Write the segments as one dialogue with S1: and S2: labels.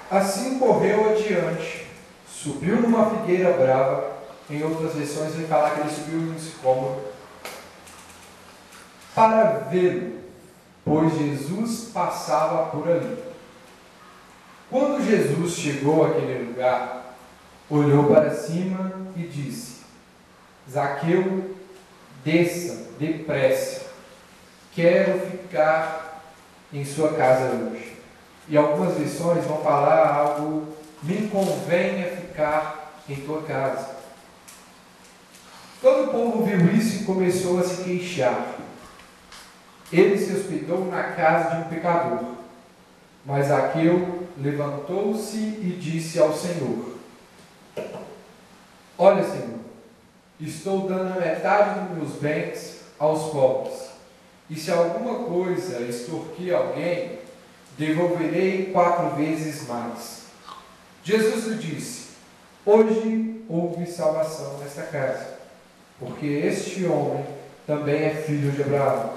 S1: Assim correu adiante, subiu numa figueira brava. Em outras versões vai falar que ele subiu num sicômoro para vê-lo, pois Jesus passava por ali. Quando Jesus chegou àquele lugar, olhou para cima e disse: Zaqueu, desça depressa, quero ficar em sua casa hoje. E algumas versões vão falar algo: me convenha ficar em tua casa. Todo o povo viu isso e começou a se queixar. Ele se hospedou na casa de um pecador. Mas Zaqueu levantou-se e disse ao Senhor: Olha, Senhor, estou dando a metade dos meus bens aos pobres. E se alguma coisa extorquir alguém, devolverei 4 vezes mais. Jesus lhe disse: Hoje houve salvação nesta casa, porque este homem também é filho de Abraão.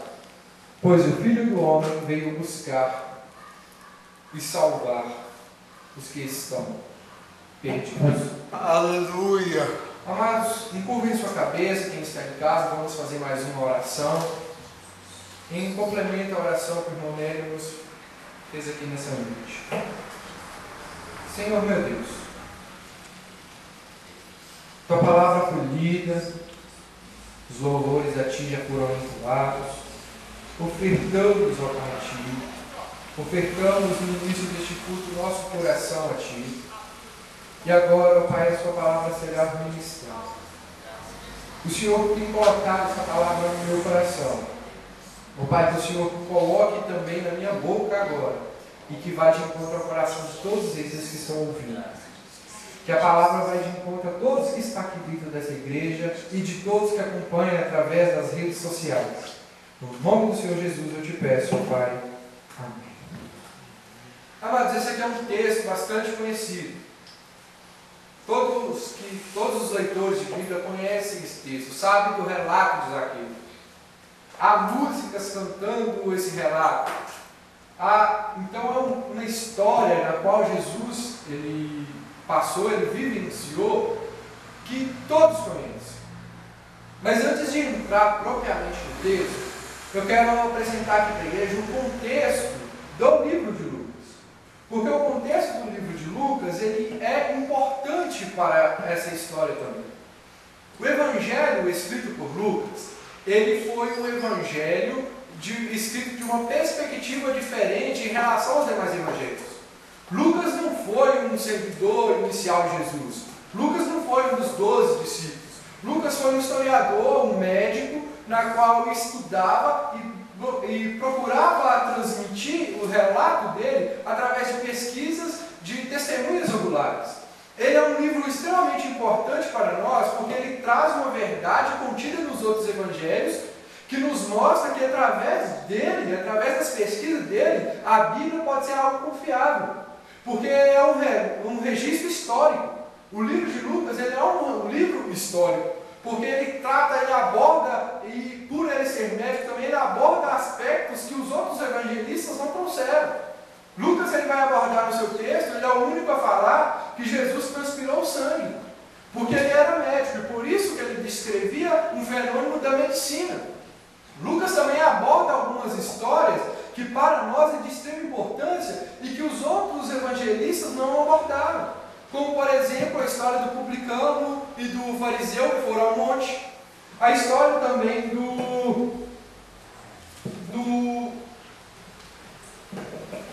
S1: Pois o Filho do Homem veio buscar e salvar os que estão perdidos.
S2: Aleluia!
S1: Amados, encurvem sua cabeça, quem está em casa, vamos fazer mais uma oração. Em complemento à oração que o irmão Nélio nos fez aqui nessa noite. Senhor meu Deus, tua palavra foi lida, os louvores a ti já foram entoados, ofertamos, ó Pai, a ti, ofertamos no início deste culto nosso coração a ti, e agora, ó Pai, a sua palavra será ministrada. O Senhor tem colocado essa palavra no meu coração, ó Pai, que o Senhor coloque também na minha boca agora, e que vá de encontro ao coração de todos esses que estão ouvindo. Que a palavra vai de encontro a todos que estão aqui dentro dessa igreja e de todos que acompanham através das redes sociais. No nome do Senhor Jesus eu te peço, ó Pai. Amém. Amados, esse aqui é um texto bastante conhecido. Todos os leitores de Bíblia conhecem esse texto, sabem do relato de Zaqueu. Há músicas cantando esse relato. Então é uma história na qual Jesus ele passou, ele vivenciou, que todos conhecem. Mas antes de entrar propriamente no texto, eu quero apresentar aqui para a igreja o contexto do livro de Lucas. Porque o contexto do livro de Lucas ele é importante para essa história também. O evangelho escrito por Lucas, ele foi um evangelho escrito de uma perspectiva diferente em relação aos demais evangelhos. Lucas não foi um seguidor inicial de Jesus. Lucas não foi um dos 12 discípulos. Lucas foi um historiador, um médico, na qual estudava e procurava transmitir o relato dele através de pesquisas de testemunhas oculares. Ele é um livro extremamente importante para nós, porque ele traz uma verdade contida nos outros evangelhos, que nos mostra que através dele, através das pesquisas dele, a Bíblia pode ser algo confiável. Porque é um registro histórico. O livro de Lucas ele é um livro histórico, porque ele aborda, e por ele ser médico também, ele aborda aspectos que os outros evangelistas não trouxeram. Lucas ele vai abordar no seu texto, ele é o único a falar que Jesus transpirou sangue, porque ele era médico, e por isso que ele descrevia um fenômeno da medicina. Lucas também aborda algumas histórias que para nós é de extrema importância e que os outros evangelistas não abordaram. Como, por exemplo, a história do publicano e do fariseu que foram ao monte. A história também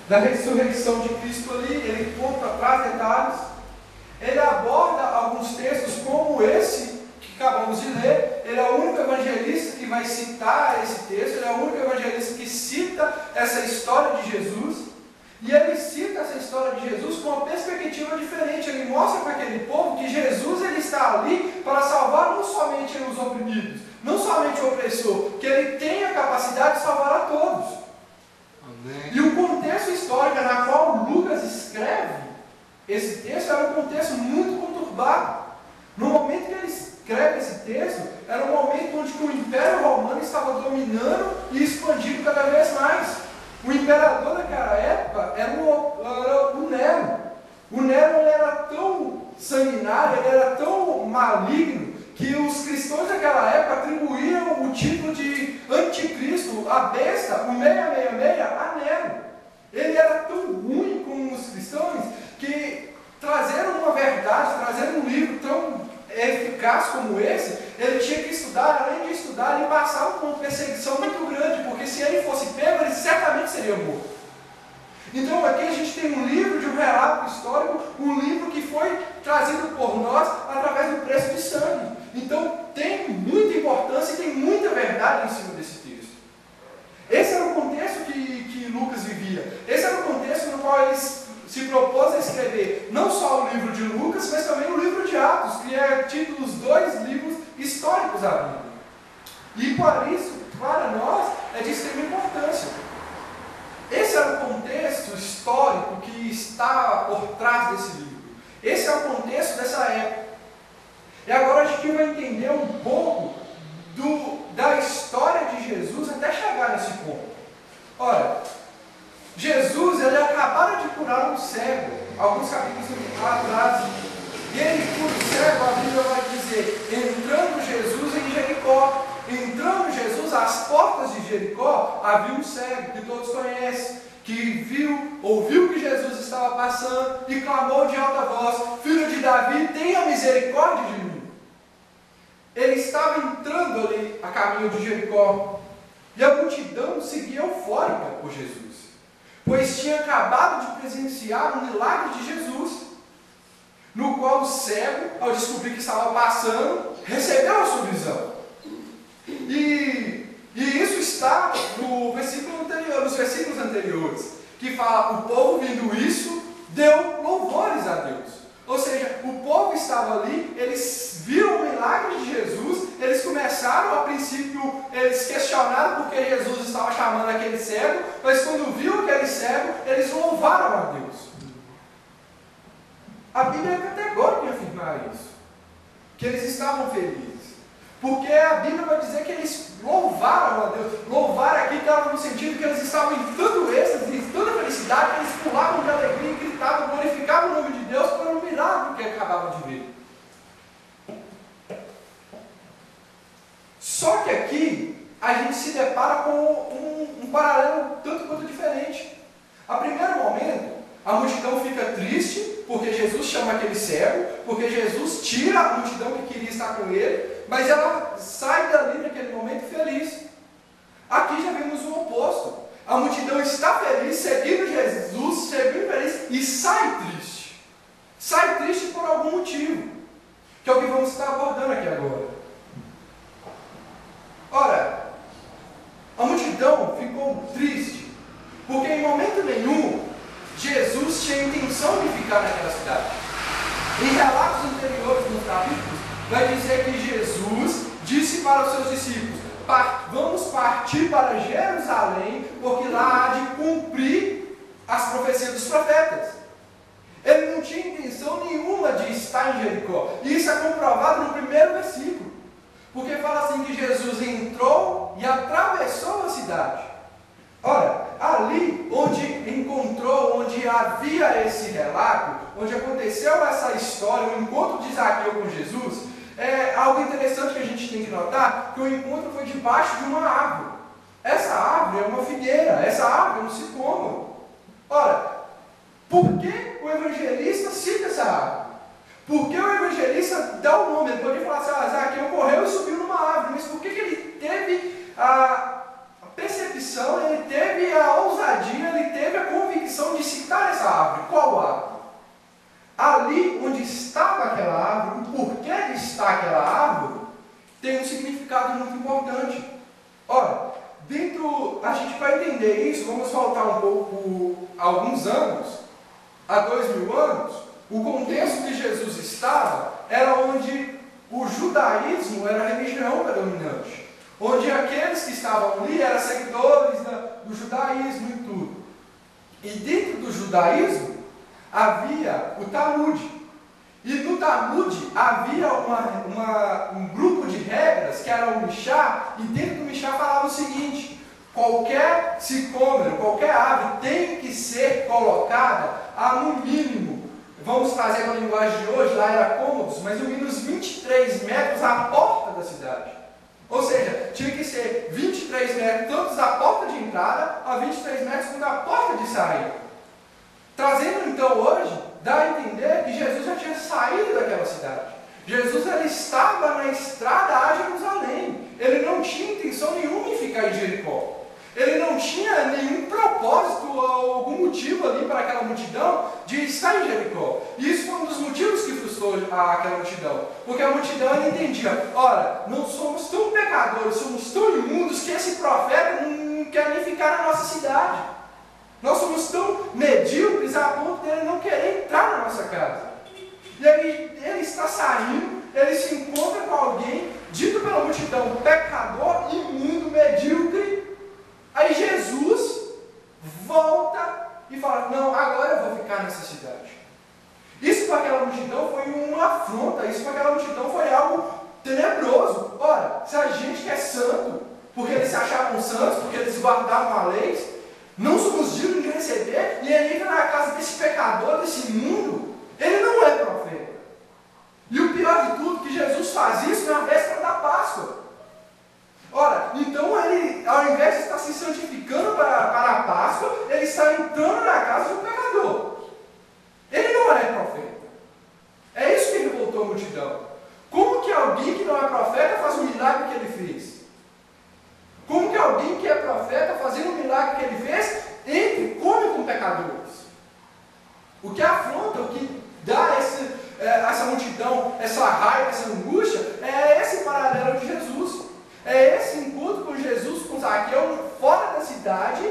S1: da ressurreição de Cristo ali, ele conta, traz detalhes. Ele aborda alguns textos como esse que acabamos de ler. Ele é o único evangelista que vai citar esse texto, ele é o único evangelista que cita essa história de Jesus. E ele cita essa história de Jesus com uma perspectiva diferente. Ele mostra para aquele povo que Jesus ele está ali para salvar não somente os oprimidos, não somente o opressor, que ele tem a capacidade de salvar a todos. Amém. E o contexto histórico na qual Lucas escreve esse texto era um contexto muito conturbado. No escreve esse texto, era um momento onde o Império Romano estava dominando e expandindo cada vez mais. O imperador daquela época era o Nero. O Nero ele era tão sanguinário, ele era tão maligno, que os cristãos daquela época atribuíam o título de anticristo, a besta, o 666, a Nero. Ele era tão ruim com os cristãos que, trazendo uma verdade, trazendo um livro tão eficaz como esse, ele tinha que estudar, além de estudar, ele passava por uma perseguição muito grande, porque se ele fosse pego, ele certamente seria morto. Então aqui a gente tem um livro de um relato histórico, um livro que foi trazido por nós através do preço de sangue. Então tem muita importância e tem muita verdade em cima desse texto. Esse era o contexto que Lucas vivia. Esse era o contexto no qual ele se propôs a escrever não só o livro de Lucas, mas também o livro de Atos, que é tido os dois livros históricos da Bíblia. E por isso, para nós, é de extrema importância. Esse é o contexto histórico que está por trás desse livro. Esse é o contexto dessa época. E agora a gente vai entender um pouco da história de Jesus até chegar nesse ponto. Ora, Jesus, ele acabara de curar um cego, alguns capítulos atrás, e ele cura o cego, a Bíblia vai dizer, entrando Jesus em Jericó. Entrando Jesus às portas de Jericó, havia um cego que todos conhecem, que ouviu que Jesus estava passando e clamou de alta voz: Filho de Davi, tenha misericórdia de mim. Ele estava entrando ali a caminho de Jericó e a multidão seguia eufórica por Jesus, pois tinha acabado de presenciar um milagre de Jesus, no qual o cego, ao descobrir que estava passando, recebeu a sua visão. E isso está no versículo anterior, nos versículos anteriores, que fala: o povo vendo isso, deu louvores a Deus. Ou seja, o povo estava ali, eles viram o milagre de Jesus, eles começaram, a princípio, eles questionaram porque Jesus estava chamando aquele cego, mas quando viu aquele cego, eles louvaram a Deus. A Bíblia é categórica em afirmar isso, que eles estavam felizes. Porque a Bíblia vai dizer que eles louvaram a Deus. Louvar aqui estava no sentido que eles estavam em tanto êxtase, em tanta felicidade, que eles pulavam de alegria e gritavam, glorificavam o nome de Deus por um milagre que acabavam de ver. Só que aqui a gente se depara com um paralelo tanto quanto diferente. A primeiro momento, a multidão fica triste, porque Jesus chama aquele cego, porque Jesus tira a multidão que queria estar com ele, mas ela sai dali naquele momento feliz. Aqui já vemos o oposto. A multidão está feliz, seguindo Jesus, seguindo feliz, e sai triste. Sai triste por algum motivo, que é o que vamos estar abordando aqui agora. Ora, a multidão ficou triste, porque em momento nenhum Jesus tinha intenção de ficar naquela cidade. Em relatos anteriores nos capítulos, vai dizer que Jesus disse para os seus discípulos: vamos partir para Jerusalém, porque lá há de cumprir as profecias dos profetas. Ele não tinha intenção nenhuma de estar em Jericó. E isso é comprovado no primeiro versículo, porque fala assim que Jesus entrou e atravessou a cidade. Ora, ali onde havia esse relato, onde aconteceu essa história, o encontro de Zaqueu com Jesus, é algo interessante que a gente tem que notar, que o encontro foi debaixo de uma árvore. Essa árvore é uma figueira, essa árvore é um sicômoro. Ora, por que o evangelista cita essa árvore? Por que o evangelista dá o nome? Ele poderia falar assim: Zaqueu correu e subiu numa árvore, mas por que ele teve a percepção, ele teve a ousadia, ele teve a convicção de citar essa árvore? Qual árvore? Ali onde estava aquela árvore, o porquê de estar aquela árvore, tem um significado muito importante. Ora, a gente vai entender isso, vamos voltar um pouco a alguns anos, há 2000 anos, o contexto que Jesus estava era onde o judaísmo era a religião predominante, onde aqueles que estavam ali eram seguidores do judaísmo e tudo. E dentro do judaísmo havia o Talmud. E no Talmud havia um grupo de regras que era o Mishá, e dentro do Mishá falava o seguinte: qualquer sicômoro, qualquer árvore tem que ser colocada a no mínimo, vamos trazer para a linguagem de hoje, lá era cômodos, mas no mínimo uns 23 metros à porta da cidade. Ou seja, tinha que ser 23 metros tanto da porta de entrada a 23 metros quanto da porta de saída. Trazendo então hoje, dá a entender que Jesus já tinha saído daquela cidade. Jesus ele estava na estrada a Jerusalém. Ele não tinha intenção nenhuma em ficar em Jericó. Ele não tinha nenhum propósito ou algum motivo ali para aquela multidão de estar em Jericó. E isso foi um dos motivos que frustrou aquela multidão. Porque a multidão ela entendia: ora, não somos tão pecadores, somos tão imundos que esse profeta não quer nem ficar na nossa cidade. Nós somos tão medíocres a ponto de ele não querer entrar na nossa casa. E aí ele está saindo, ele se encontra com alguém dito pela multidão pecador, imundo, medíocre. Aí Jesus volta e fala: não, agora eu vou ficar nessa cidade. Isso para aquela multidão foi uma afronta, isso para aquela multidão foi algo tenebroso. Ora, se a gente que é santo, porque eles se achavam santos, porque eles guardavam a lei, não somos dignos de receber, e ele entra na casa desse pecador, desse mundo, ele não é profeta. E o pior de tudo, que Jesus faz isso na véspera da Páscoa. Ora, então ele, ao invés de estar se santificando para a Páscoa, ele está entrando na casa de um pecador. Ele não é profeta. É isso que ele voltou à multidão. Como que alguém que não é profeta faz o milagre que ele fez? Como que alguém que é profeta, fazendo o milagre que ele fez, entra e come com pecadores? O que afronta, o que dá essa multidão, essa raiva, essa angústia, é esse paralelo de Jesus. É esse encontro com Jesus, com Zaqueu, fora da cidade,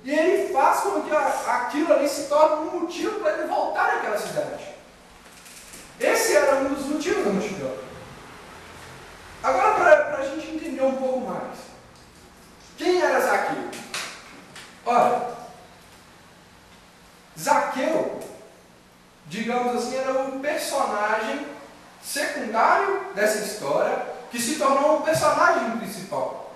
S1: e ele faz com que aquilo ali se torne um motivo para ele voltar àquela cidade. Esse era um dos motivos da multidão. Agora, para a gente entender um pouco mais. Quem era Zaqueu? Ora, Zaqueu, digamos assim, era um personagem secundário dessa história que se tornou um personagem principal.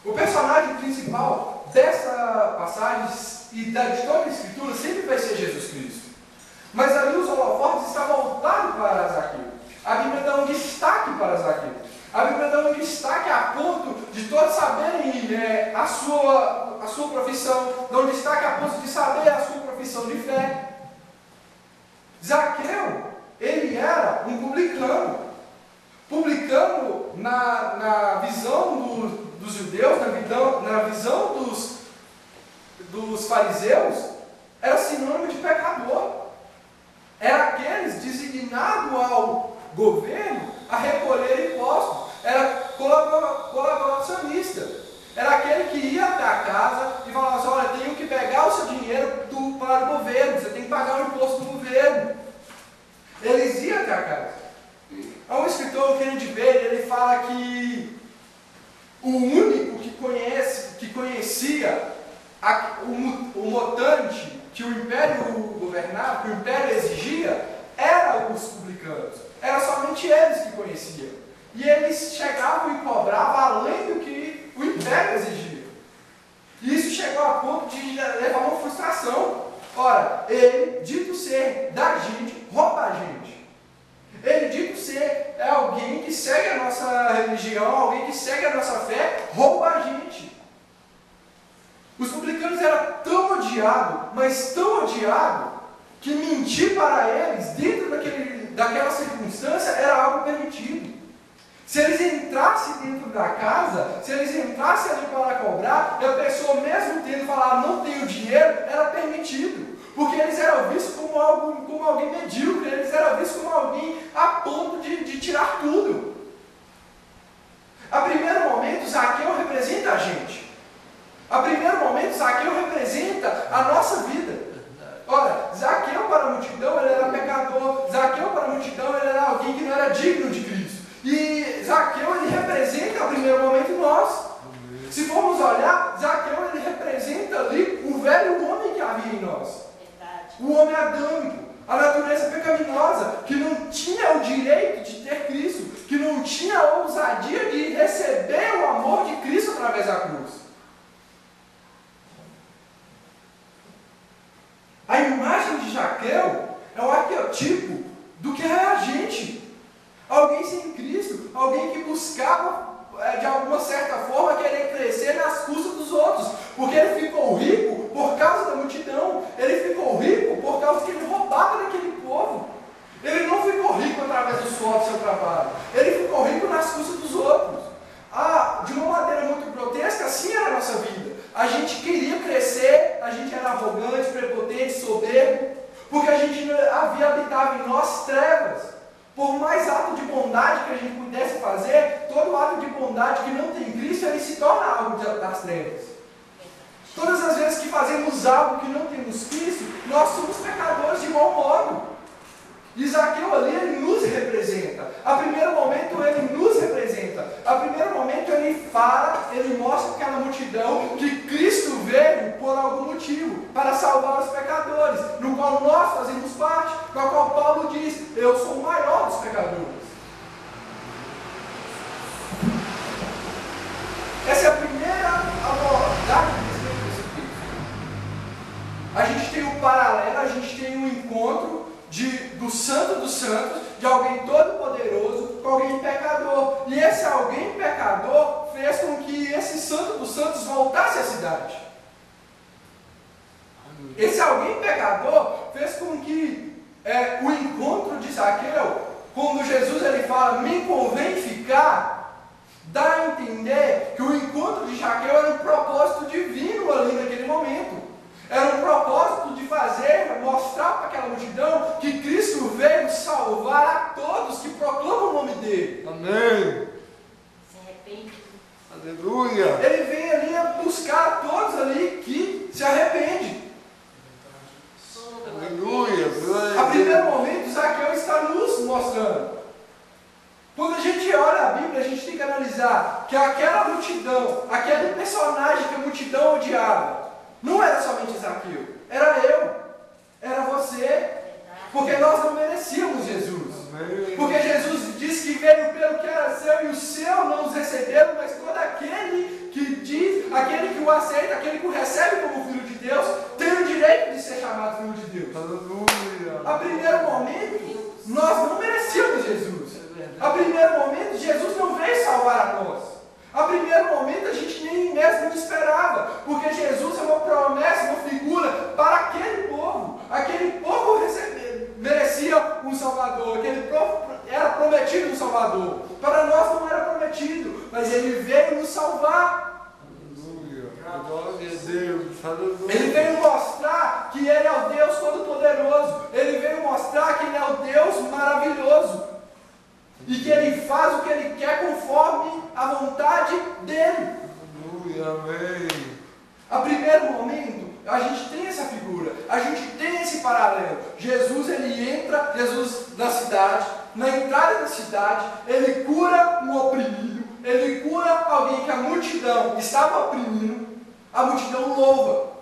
S1: O personagem principal dessa passagem e de toda a Escritura sempre vai ser Jesus Cristo. Mas ali os holofotes estavam voltados para Zaqueu. A Bíblia dá um destaque para Zaqueu. A Bíblia dá um destaque a ponto de todos saberem a sua profissão, dá um destaque a ponto de saber a sua profissão de fé. Zaqueu, ele era um publicano. Publicano, na visão dos judeus, na visão dos fariseus, era sinônimo de pecador. Era aqueles designados ao governo a recolher impostos. Era colaboracionista. Era aquele que ia até a casa e falava assim: olha, tenho que pegar o seu dinheiro para o governo, você tem que pagar o imposto do governo. Eles iam até a casa. Há um escritor, o Kennedy Bailey, ele fala que o único que conhecia o montante que o império governava, que o império exigia, eram os publicanos. Era somente eles que conheciam. E eles chegavam e cobravam além do que o império exigia. E isso chegou a ponto de levar a uma frustração. Ora, ele, dito ser da gente, rouba a gente. Ele, dito ser, é alguém que segue a nossa religião, alguém que segue a nossa fé, rouba a gente. Os publicanos eram tão odiados, mas tão odiados, que mentir para eles, dentro daquela circunstância, era algo permitido. Se eles entrassem dentro da casa, se eles entrassem ali para cobrar, e a pessoa mesmo tendo falado não tenho dinheiro, era permitido. Porque eles eram vistos como alguém medíocre, eles eram vistos como alguém a ponto de tirar tudo. A primeiro momento, Zaqueu representa a gente. A primeiro momento, Zaqueu representa a nossa vida. Ora, Zaqueu para a multidão ele era pecador, Zaqueu para a multidão ele era alguém que não era digno de Cristo. E Zaqueu ele representa a primeiro momento nós. Se formos olhar, Zaqueu ele representa ali o velho homem que havia em nós. O homem adâmico, a natureza pecaminosa. direito de ter Cristo, que não tinha a ousadia de receber o amor de Cristo através da cruz. A imagem de Zaqueu é um arquetipo do que é a gente. Alguém sem Cristo, alguém que buscava, de alguma certa forma, querer crescer nas custas dos outros, porque ele ficou rico por causa da multidão, ele ficou rico por causa que ele roubava daquele povo. Ele não ficou rico através do suor do seu trabalho, ele ficou rico nas custas dos outros. De uma maneira muito grotesca, assim era a nossa vida. A gente queria crescer, a gente era arrogante, prepotente, soberbo, porque a gente habitava em nós trevas. Por mais ato de bondade que a gente pudesse fazer, todo ato de bondade que não tem Cristo, ele se torna algo das trevas. Todas as vezes que fazemos algo que não temos Cristo, nós somos pecadores de igual modo. E Zaqueu ali, ele nos representa. A primeiro momento, ele nos representa. A primeiro momento, ele fala, ele mostra para aquela multidão que Cristo veio por algum motivo, para salvar os pecadores, no qual nós fazemos parte, com a qual Paulo diz, eu sou o maior dos pecadores. Essa é a primeira abordagem desse texto. A gente tem o paralelo, a gente tem o encontro do santo dos santos, de alguém todo poderoso, com alguém pecador. E esse alguém pecador fez com que esse santo dos santos voltasse à cidade. Esse alguém pecador fez com que o encontro de Zaqueu, quando Jesus ele fala, me convém ficar, dá a entender que o encontro de Zaqueu era um propósito divino ali naquele momento. Era um propósito de fazer, mostrar para aquela multidão que Cristo veio salvar a todos que proclamam o nome dele.
S2: Amém.
S3: Se arrepende.
S2: Aleluia.
S1: Ele vem ali buscar a todos ali que se arrependem.
S2: Aleluia.
S1: A primeiro momento, Zaqueu está nos mostrando. Quando a gente olha a Bíblia, a gente tem que analisar que aquela multidão, aquele personagem que a multidão odiava, não era somente Zaqueu, era eu, era você, porque nós não merecíamos Jesus. Porque Jesus disse que veio pelo que era seu e o seu não os recebeu, mas todo aquele que diz, aquele que o aceita, aquele que o recebe como filho de Deus, tem o direito de ser chamado filho de Deus.
S2: Aleluia.
S1: A primeiro momento, nós não merecíamos Jesus. A primeiro momento, Jesus não veio salvar a nós. A primeiro momento, a gente nem mesmo esperava, porque Jesus é uma promessa, uma figura para aquele povo. Aquele povo merecia um Salvador, aquele povo era prometido um Salvador. Para nós não era prometido, mas ele veio nos salvar.
S2: Aleluia. Glória a Deus. Aleluia.
S1: Ele veio mostrar que ele é o Deus Todo-Poderoso. Ele veio mostrar que ele é o Deus maravilhoso. E que ele faz o que ele quer conforme a vontade dele.
S2: Aleluia, amém.
S1: A primeiro momento, a gente tem essa figura, a gente tem esse paralelo. Jesus, ele entra, Jesus na cidade, na entrada da cidade, ele cura um oprimido, ele cura alguém que a multidão estava oprimindo, a multidão louva.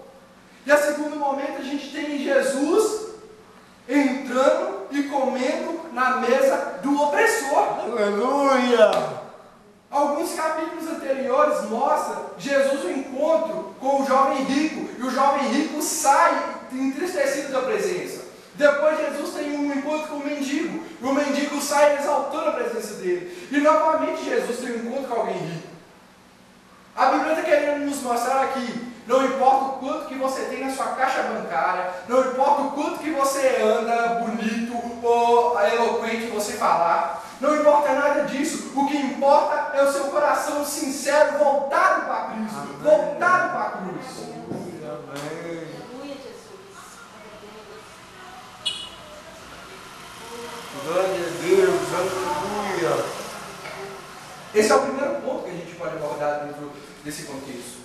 S1: E a segundo momento, a gente tem Jesus entrando e comendo na mesa do opressor.
S2: Aleluia.
S1: Alguns capítulos anteriores mostram Jesus o encontro com o jovem rico, e o jovem rico sai entristecido da presença. Depois Jesus tem um encontro com o mendigo, e o mendigo sai exaltando a presença dele. E novamente Jesus tem um encontro com alguém rico. A Bíblia está querendo nos mostrar aqui, não importa o quanto que você tem na sua caixa bancária, não importa o quanto que você anda bonito ou eloquente você falar, não importa nada disso, o que importa é o seu coração sincero, voltado para Cristo,
S2: amém.
S1: Voltado para a cruz.
S2: Amém.
S3: Aleluia, Jesus.
S2: Glória a Deus. Aleluia.
S1: Esse é o primeiro ponto que a gente pode abordar dentro desse contexto.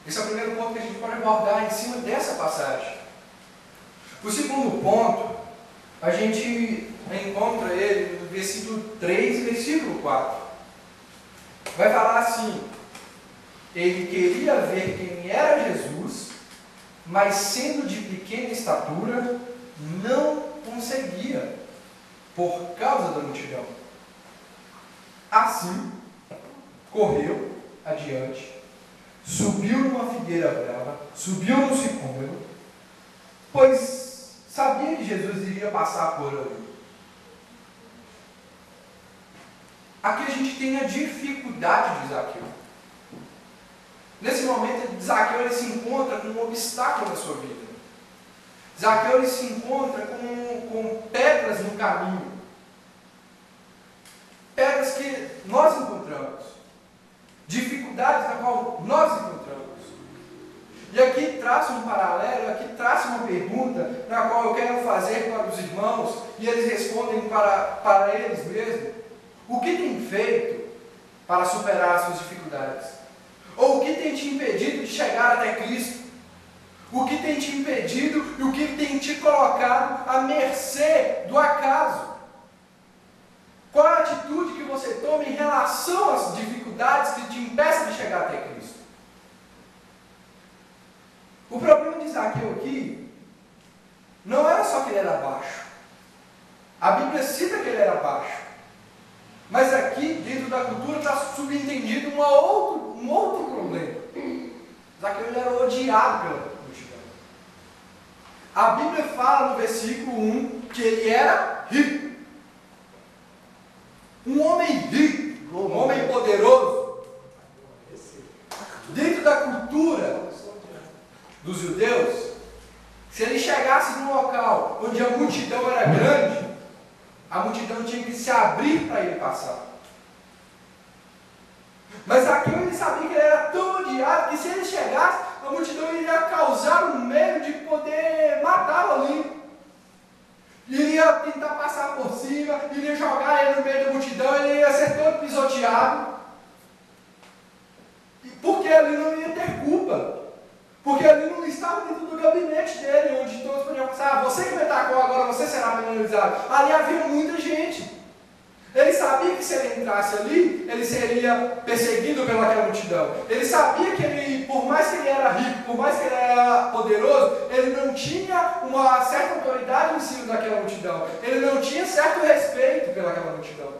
S1: Esse é o primeiro ponto que a gente pode abordar em cima dessa passagem. O segundo ponto, a gente encontra ele no versículo 3 e versículo 4. Vai falar assim: ele queria ver quem era Jesus, mas sendo de pequena estatura, não conseguia. por causa da multidão. Assim, correu adiante, subiu numa figueira brava, subiu no sicômoro, pois sabia que Jesus iria passar por ali. Aqui a gente tem a dificuldade de Zaqueu. Nesse momento, Zaqueu ele se encontra com um obstáculo na sua vida. Zaqueu ele se encontra com pedras no caminho. Pedras que nós encontramos. Dificuldades na qual nós encontramos. E aqui traço um paralelo, aqui traço uma pergunta na qual eu quero fazer para os irmãos, e eles respondem para eles mesmos. O que tem feito para superar as suas dificuldades? Ou o que tem te impedido de chegar até Cristo? O que tem te impedido e o que tem te colocado à mercê do acaso? Qual é a atitude que você toma em relação às dificuldades que te impeçam de chegar até Cristo? O problema de Zaqueu aqui não era só que ele era baixo. A Bíblia cita que ele era baixo. Mas aqui, dentro da cultura, está subentendido um outro problema. Zaqueu ele era odiado pela multidão. A Bíblia fala no versículo 1 que ele era rico. Um homem rico, um homem poderoso. Dentro da cultura dos judeus, se ele chegasse num local onde a multidão era grande, a multidão tinha que se abrir para ele passar. Mas Zaqueu ele sabia que ele era tão odiado que se ele chegasse, a multidão iria causar um medo de poder matá-lo ali. Iria tentar passar por cima, iria jogar ele no meio da multidão, ele ia ser todo pisoteado. Porque ele não ia ter culpa. Porque ali não estava dentro do gabinete dele, onde todos podiam pensar, você que me atacou agora, você será penalizado. Ali havia muita gente. Ele sabia que se ele entrasse ali, ele seria perseguido pelaquela multidão. Ele sabia que ele, por mais que ele era rico, por mais que ele era poderoso, ele não tinha uma certa autoridade em cima daquela multidão. Ele não tinha certo respeito pelaquela multidão.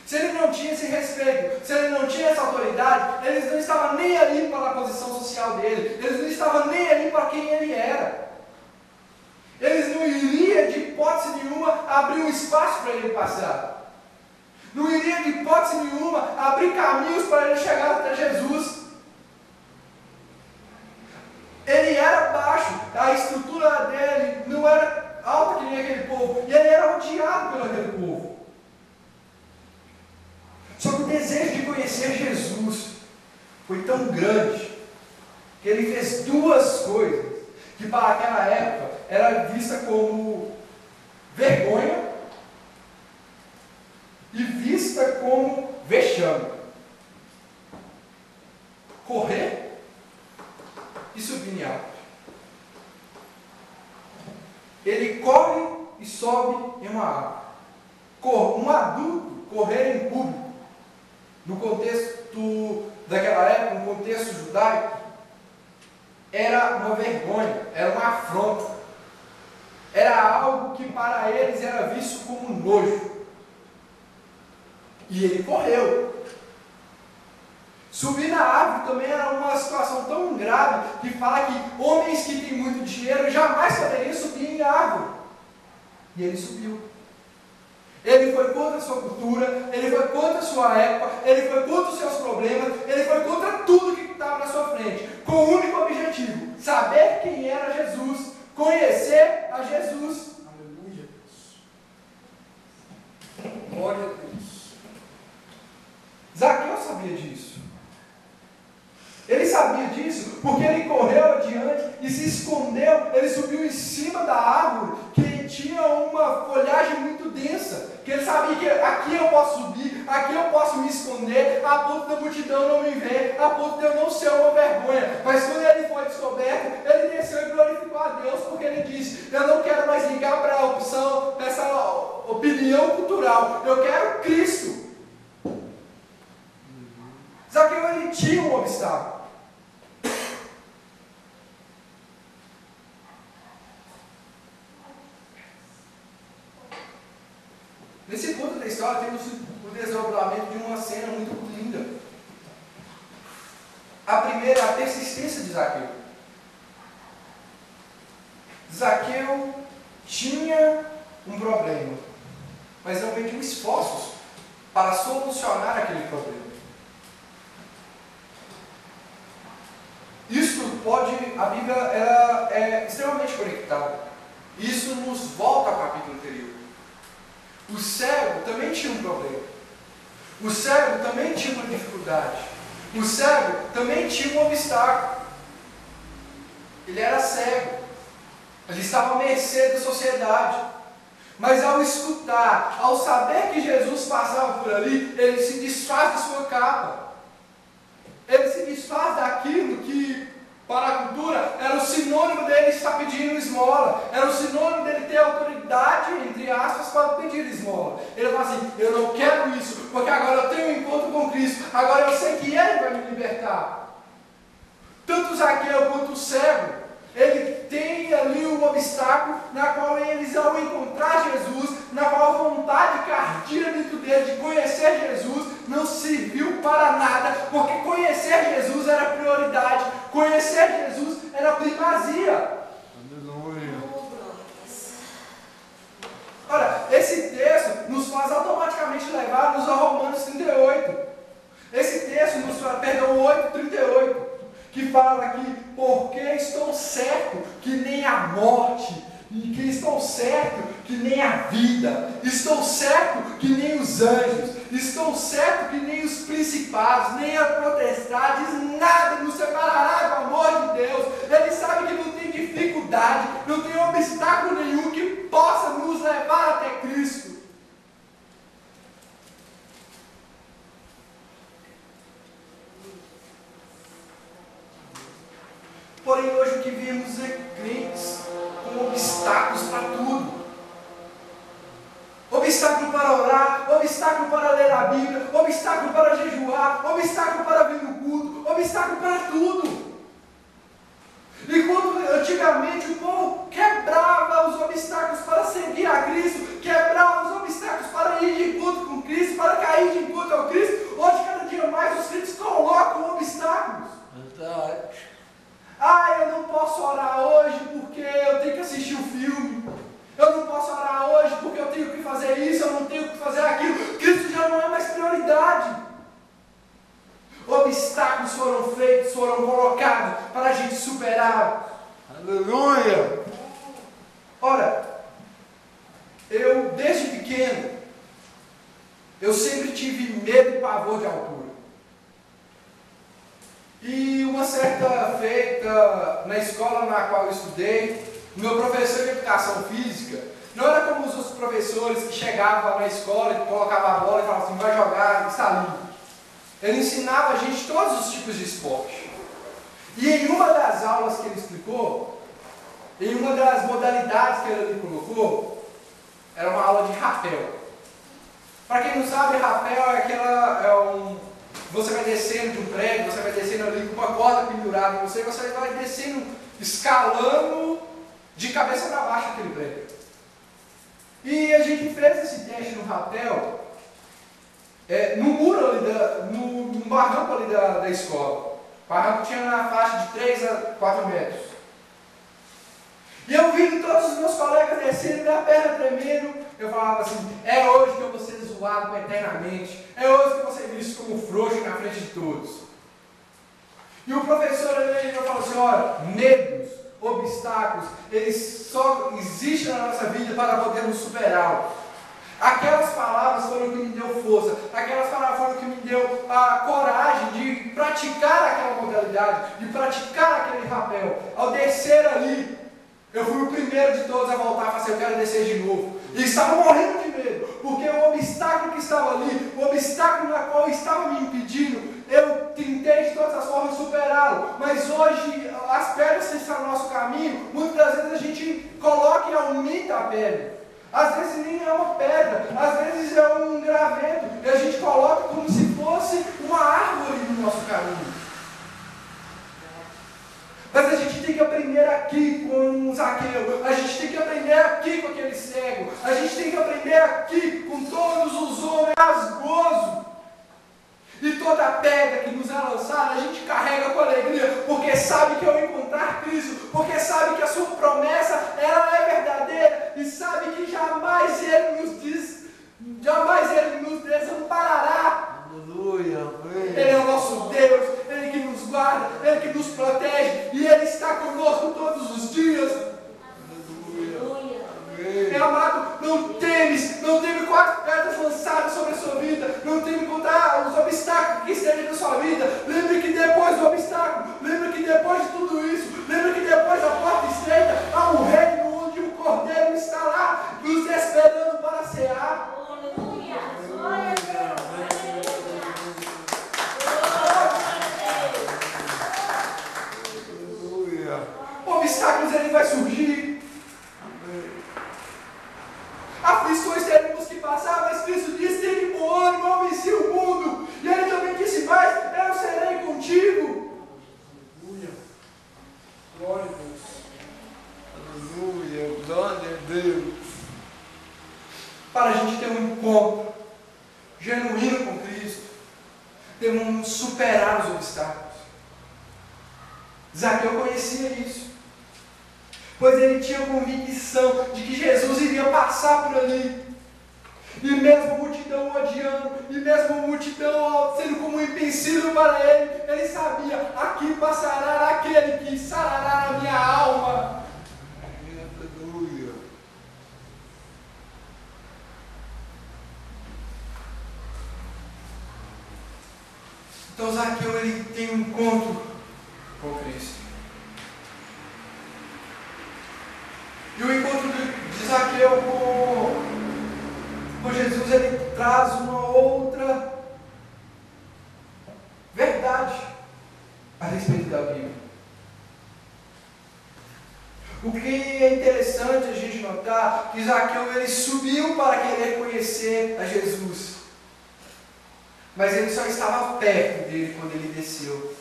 S1: Se ele não tinha esse respeito, se ele não tinha essa autoridade, eles não estavam nem ali para a posição social dele, eles não estavam nem ali para quem ele era. Eles não iriam, de hipótese nenhuma, abrir um espaço para ele passar. Não iriam, de hipótese nenhuma, abrir caminhos para ele chegar até Jesus. Ele era baixo, a estrutura dele não era alta que nem aquele povo, e ele era odiado pelo aquele povo. Só que o desejo de conhecer Jesus foi tão grande que ele fez duas coisas que para aquela época era vista como vergonha e vista como vexame. Correr e subir em árvore. Ele corre e sobe em uma árvore. Um adulto correr em público, no contexto daquela época, no contexto judaico, era uma vergonha, era uma afronta. Era algo que para eles era visto como nojo. E ele correu. Subir na árvore também era uma situação tão grave que fala que homens que têm muito dinheiro jamais poderiam subir em árvore. E ele subiu. Ele foi contra a sua cultura, ele foi contra a sua época, ele foi contra os seus problemas, ele foi contra tudo que estava na sua frente, com o único objetivo: saber quem era Jesus, conhecer a Jesus.
S2: Aleluia. Glória a Deus.
S1: Zaqueu sabia disso. Ele sabia disso porque ele correu adiante e se escondeu. Ele subiu em cima da árvore que tinha uma folhagem muito densa. Que ele sabia que aqui eu posso subir, aqui eu posso me esconder, a ponto da multidão não me ver, a ponto de eu não ser uma vergonha. Mas quando ele foi descoberto, ele desceu e glorificou a Deus, porque ele disse: eu não quero mais ligar para a opção, para essa opinião cultural, eu quero Cristo. Zaqueu ele tinha um obstáculo. Nesse ponto da história temos o desdobramento de uma cena muito linda. A primeira é a persistência de Zaqueu. Zaqueu tinha um problema, mas não mediu esforços para solucionar aquele problema. A Bíblia ela é extremamente conectada. Isso nos volta ao capítulo anterior. O cego também tinha um problema. O cego também tinha uma dificuldade. O cego também tinha um obstáculo. Ele era cego. Ele estava à mercê da sociedade. Mas ao escutar, ao saber que Jesus passava por ali, ele se desfaz de sua capa. Ele se desfaz daquilo que, para a cultura, era o sinônimo dele estar pedindo esmola. Era o sinônimo dele ter autoridade, entre aspas, para pedir esmola. Ele fala assim: eu não quero isso, porque agora eu tenho um encontro com Cristo. Agora eu sei que Ele vai me libertar. Tanto o Zaqueu quanto o cego, ele tem ali um obstáculo na qual eles, ao encontrar Jesus, na qual a vontade que ardia dentro dele de conhecer Jesus não serviu para nada, porque conhecer Jesus era prioridade, conhecer Jesus era primazia.
S2: Aleluia.
S1: Ora, esse texto nos faz automaticamente levar-nos a Romanos 38. Esse texto nos faz, perdão, 8:38. Que fala aqui: porque estou certo que nem a morte, e que estou certo que nem a vida, estou certo que nem os anjos, estou certo que nem os principados, nem as potestades, nada nos separará do amor de Deus. Ele sabe que não tem dificuldade, não tem obstáculo nenhum que possa nos levar até Cristo. Porém, hoje o que vemos é crentes com obstáculos para tudo. Obstáculo para orar, obstáculo para ler a Bíblia, obstáculo para jejuar, obstáculo para vir no culto, obstáculo para tudo. Enquanto antigamente o povo quebrava os obstáculos para seguir a Cristo, quebrava os obstáculos para ir de encontro com Cristo, para cair de encontro ao Cristo, hoje cada dia mais os crentes colocam obstáculos.
S2: Verdade.
S1: Ah, eu não posso orar hoje porque eu tenho que assistir um filme. Eu não posso orar hoje porque eu tenho que fazer isso, eu não tenho que fazer aquilo. Cristo já não é mais prioridade. Obstáculos foram feitos, foram colocados para a gente superar.
S2: Aleluia.
S1: Ora, eu desde pequeno, eu sempre tive medo e pavor de altura. E uma certa feita, na escola na qual eu estudei, o meu professor de educação física não era como os outros professores que chegavam na escola e colocavam a bola e falavam assim: vai jogar, está limpo. Ele ensinava a gente todos os tipos de esporte. E em uma das aulas que ele explicou, em uma das modalidades que ele colocou, era uma aula de rapel. Para quem não sabe, rapel é você vai descendo de um prédio, você vai descendo ali com uma corda pendurada em você, você vai descendo, escalando de cabeça para baixo aquele prédio. E a gente fez esse teste no rapel, no muro ali, no barranco ali da escola. O barranco tinha na faixa de 3 a 4 metros. E eu vi todos os meus colegas descendo, minha perna tremendo. Eu falava assim: é hoje que eu vou ser zoado eternamente. É hoje que eu vou ser visto como frouxo na frente de todos. E o professor ele falou assim: olha, medos, obstáculos, eles só existem na nossa vida para podermos superá-los. Aquelas palavras foram o que me deu força. Aquelas palavras foram o que me deu a coragem de praticar aquela modalidade, de praticar aquele rapel. Ao descer ali, eu fui o primeiro de todos a voltar e falar assim: eu quero descer de novo. E estava morrendo de medo, porque o obstáculo que estava ali, o obstáculo na qual estava me impedindo, eu tentei de todas as formas superá-lo. Mas hoje, as pedras que estão no nosso caminho, muitas das vezes a gente coloca e aumenta a pedra. Às vezes nem é uma pedra, às vezes é um graveto, e a gente coloca como se fosse uma árvore no nosso caminho. Mas a gente tem que aprender aqui com o Zaqueu, a gente tem que aprender aqui com aquele cego, a gente tem que aprender aqui com todos lançada, a gente carrega com alegria, porque sabe que ao encontrar Cristo, porque sabe que a sua promessa, ela é verdadeira, e sabe que jamais Ele nos desamparará.
S2: Aleluia, amém.
S1: Ele é o nosso Deus, Ele que nos guarda, Ele que nos protege, e Ele está conosco todos os dias.
S2: Aleluia,
S1: Meu
S2: amém.
S1: amado, não teme quatro pedras lançadas sobre a sua vida, não teme contar os obstáculos que estejam na sua vida. Lembre que depois do obstáculo, lembre que depois de tudo isso, lembre que depois da porta estreita, há um reino onde o Cordeiro está lá, nos esperando para cear.
S3: Aleluia. Glória a Deus.
S2: Aleluia.
S1: Obstáculos ele vai surgir, aflições teremos que passar, mas Cristo disse: tem que bom ânimo, eu venci o mundo. E Ele também disse mais: eu serei contigo.
S2: Aleluia.
S1: Glória a Deus.
S2: Aleluia. Glória a Deus.
S1: Para a gente ter um encontro genuíno com Cristo, temos que superar os obstáculos. Zaqueu conhecia isso, pois ele tinha convicção de que Jesus iria passar por ali. E mesmo a multidão o odiando, e mesmo a multidão sendo como um empecilho para ele sabia: aqui passará aquele que sarará a minha alma.
S2: Aleluia.
S1: Então Zaqueu, ele tem um encontro com Cristo. E o encontro de Zaqueu com Jesus, ele traz uma outra verdade a respeito da Bíblia. O que é interessante a gente notar, que Zaqueu, ele subiu para querer conhecer a Jesus, mas ele só estava perto dele quando ele desceu.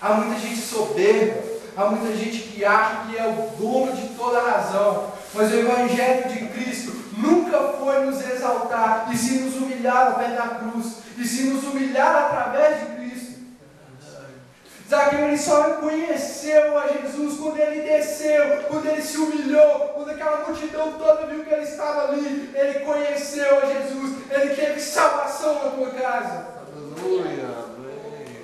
S1: Há muita gente soberba, há muita gente que acha que é o dono de toda a razão, mas o Evangelho de Cristo nunca foi nos exaltar, e se nos humilhar ao pé da cruz, e se nos humilhar através de Cristo. Zaqueu, ele só conheceu a Jesus quando ele desceu, quando ele se humilhou, quando aquela multidão toda viu que ele estava ali. Ele conheceu a Jesus, ele teve salvação na tua casa.
S2: Aleluia, amém.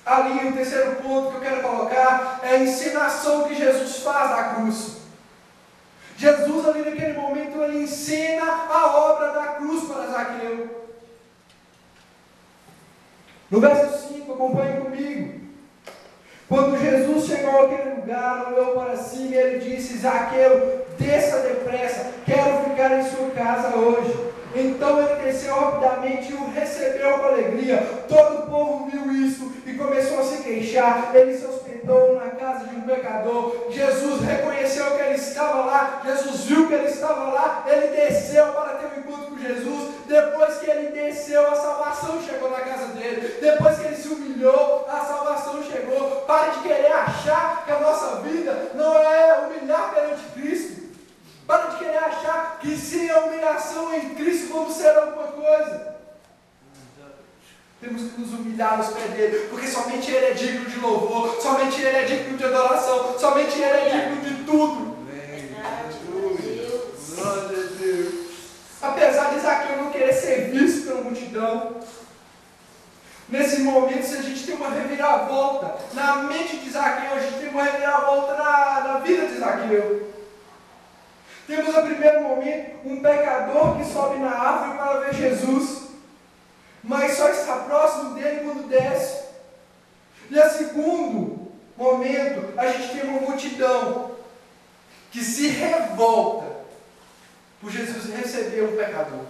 S1: Ali, o terceiro ponto que eu quero colocar é a ensinação que Jesus faz na cruz. Jesus, ali naquele momento, ele ensina a obra da cruz para Zaqueu. No verso 5, acompanhe comigo. Quando Jesus chegou àquele lugar, olhou para cima e ele disse: Zaqueu, desça depressa, quero ficar em sua casa hoje. Então ele desceu rapidamente e o recebeu com alegria. Todo o povo viu isso e começou a se queixar. Ele se hospedou na casa de um pecador. Jesus reconheceu que ele estava lá. Jesus viu que ele estava lá. Ele desceu para ter um encontro com Jesus. Depois que ele desceu, a salvação chegou na casa dele. Depois que ele se humilhou, a salvação chegou. Pare de querer achar que a nossa vida não é humilhar perante Cristo. Para de querer achar que sem a humilhação em Cristo vamos ser alguma coisa. Temos que nos humilhar aos pés dele, porque somente Ele é digno de louvor, somente Ele é digno de adoração, somente Ele é digno de tudo.
S2: Glória a Deus.
S1: Apesar de Zaqueu não querer ser visto pela multidão, nesse momento, se a gente tem uma reviravolta na mente de Zaqueu, a gente tem uma reviravolta na vida de Zaqueu. Temos no primeiro momento um pecador que sobe na árvore para ver Jesus, mas só está próximo dele quando desce. E a segundo momento, a gente tem uma multidão que se revolta por Jesus receber um pecador.